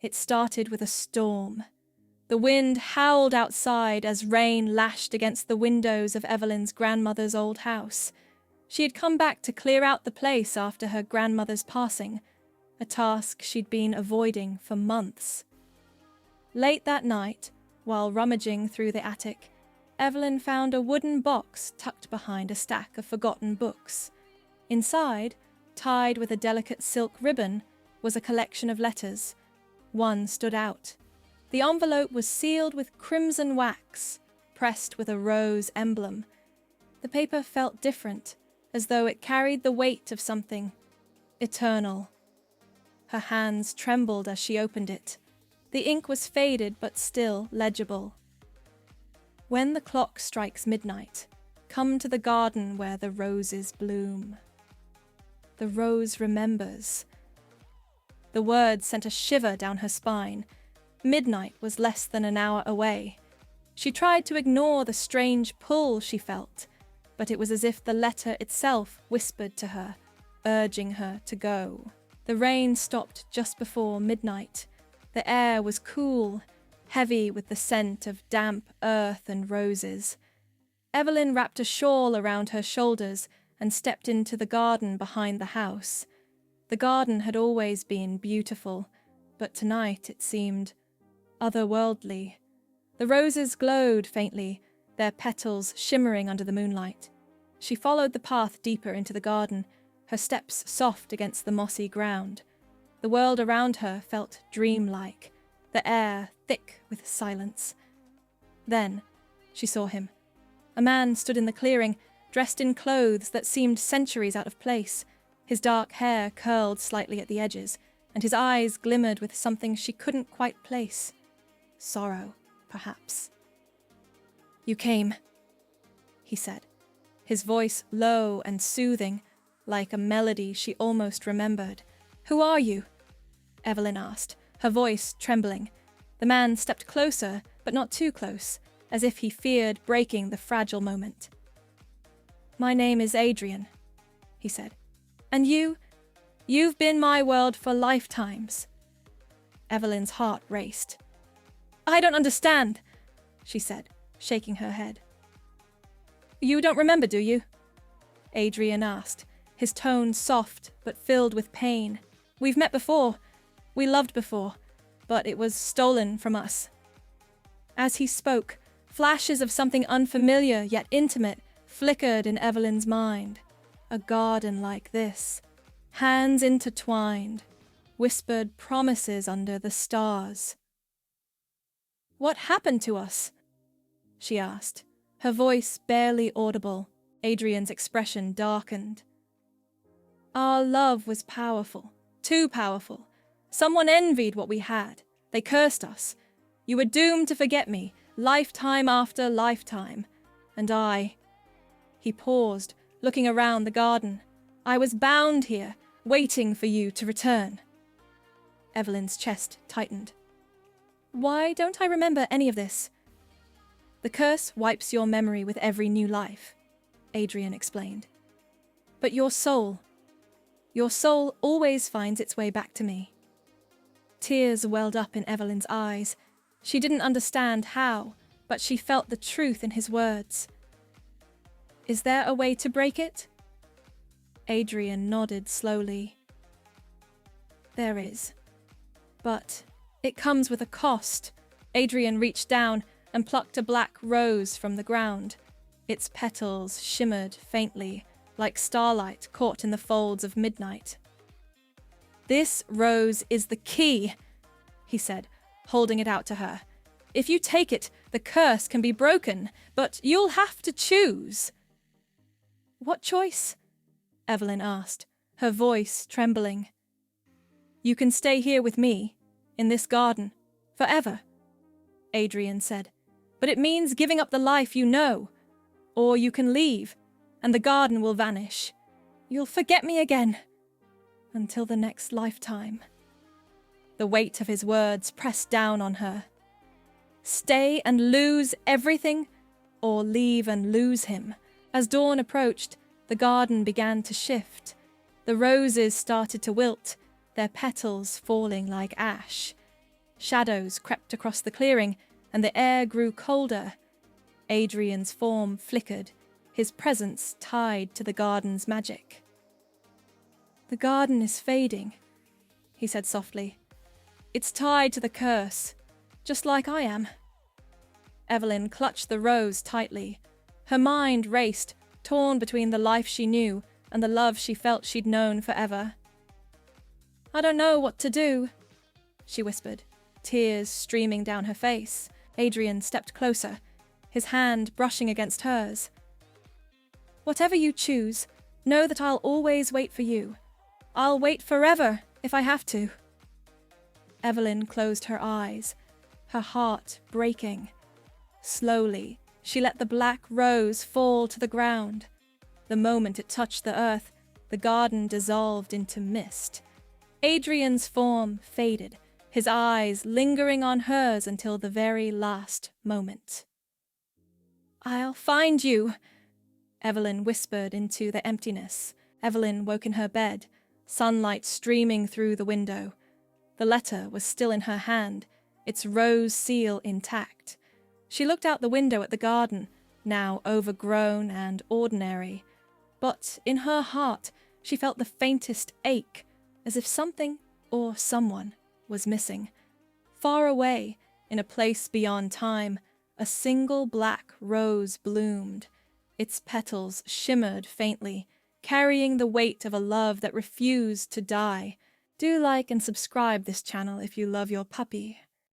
It started with a storm. The wind howled outside as rain lashed against the windows of Evelyn's grandmother's old house. She had come back to clear out the place after her grandmother's passing, a task she'd been avoiding for months. Late that night, while rummaging through the attic, Evelyn found a wooden box tucked behind a stack of forgotten books. Inside, tied with a delicate silk ribbon, was a collection of letters. One stood out. The envelope was sealed with crimson wax, pressed with a rose emblem. The paper felt different, as though it carried the weight of something eternal. Her hands trembled as she opened it. The ink was faded but still legible. When the clock strikes midnight, come to the garden where the roses bloom. The rose remembers. The words sent a shiver down her spine. Midnight was less than an hour away. She tried to ignore the strange pull she felt, but it was as if the letter itself whispered to her, urging her to go. The rain stopped just before midnight. The air was cool, heavy with the scent of damp earth and roses. Evelyn wrapped a shawl around her shoulders and stepped into the garden behind the house. The garden had always been beautiful, but tonight it seemed otherworldly. The roses glowed faintly, their petals shimmering under the moonlight. She followed the path deeper into the garden, her steps soft against the mossy ground. The world around her felt dreamlike, the air thick with silence. Then she saw him. A man stood in the clearing, dressed in clothes that seemed centuries out of place. His dark hair curled slightly at the edges, and his eyes glimmered with something she couldn't quite place. Sorrow, perhaps. "You came," he said, his voice low and soothing, like a melody she almost remembered. "Who are you?" Evelyn asked, her voice trembling. The man stepped closer, but not too close, as if he feared breaking the fragile moment. "My name is Adrian," he said. "And you've been my world for lifetimes." Evelyn's heart raced. "I don't understand," she said, shaking her head. "You don't remember, do you?" Adrian asked, his tone soft but filled with pain. "We've met before. We loved before, but it was stolen from us." As he spoke, flashes of something unfamiliar yet intimate flickered in Evelyn's mind. A garden like this, hands intertwined, whispered promises under the stars. "What happened to us?" she asked, her voice barely audible. Adrian's expression darkened. "Our love was powerful, too powerful. Someone envied what we had. They cursed us. You were doomed to forget me, lifetime after lifetime. And I..." He paused, looking around the garden. "I was bound here, waiting for you to return." Evelyn's chest tightened. "Why don't I remember any of this?" "The curse wipes your memory with every new life," Adrian explained. "But your soul always finds its way back to me." Tears welled up in Evelyn's eyes. She didn't understand how, but she felt the truth in his words. "Is there a way to break it?" Adrian nodded slowly. "There is. But it comes with a cost." Adrian reached down and plucked a black rose from the ground. Its petals shimmered faintly, like starlight caught in the folds of midnight. "This rose is the key," he said, holding it out to her. "If you take it, the curse can be broken, but you'll have to choose." "What choice?" Evelyn asked, her voice trembling. "You can stay here with me, in this garden, forever," Adrian said. "But it means giving up the life you know. Or you can leave, and the garden will vanish. You'll forget me again. Until the next lifetime." The weight of his words pressed down on her. Stay and lose everything, or leave and lose him. As dawn approached, the garden began to shift. The roses started to wilt, their petals falling like ash. Shadows crept across the clearing, and the air grew colder. Adrian's form flickered, his presence tied to the garden's magic. "The garden is fading," he said softly. "It's tied to the curse, just like I am." Evelyn clutched the rose tightly. Her mind raced, torn between the life she knew and the love she felt she'd known forever. "I don't know what to do," she whispered, tears streaming down her face. Adrian stepped closer, his hand brushing against hers. "Whatever you choose, know that I'll always wait for you. I'll wait forever if I have to." Evelyn closed her eyes, her heart breaking. Slowly, she let the black rose fall to the ground. The moment it touched the earth, the garden dissolved into mist. Adrian's form faded, his eyes lingering on hers until the very last moment. "I'll find you," Evelyn whispered into the emptiness. Evelyn woke in her bed, sunlight streaming through the window. The letter was still in her hand, its rose seal intact. She looked out the window at the garden, now overgrown and ordinary. But in her heart, she felt the faintest ache, as if something or someone was missing. Far away, in a place beyond time, a single black rose bloomed. Its petals shimmered faintly, carrying the weight of a love that refused to die. Do like and subscribe this channel if you love your puppy.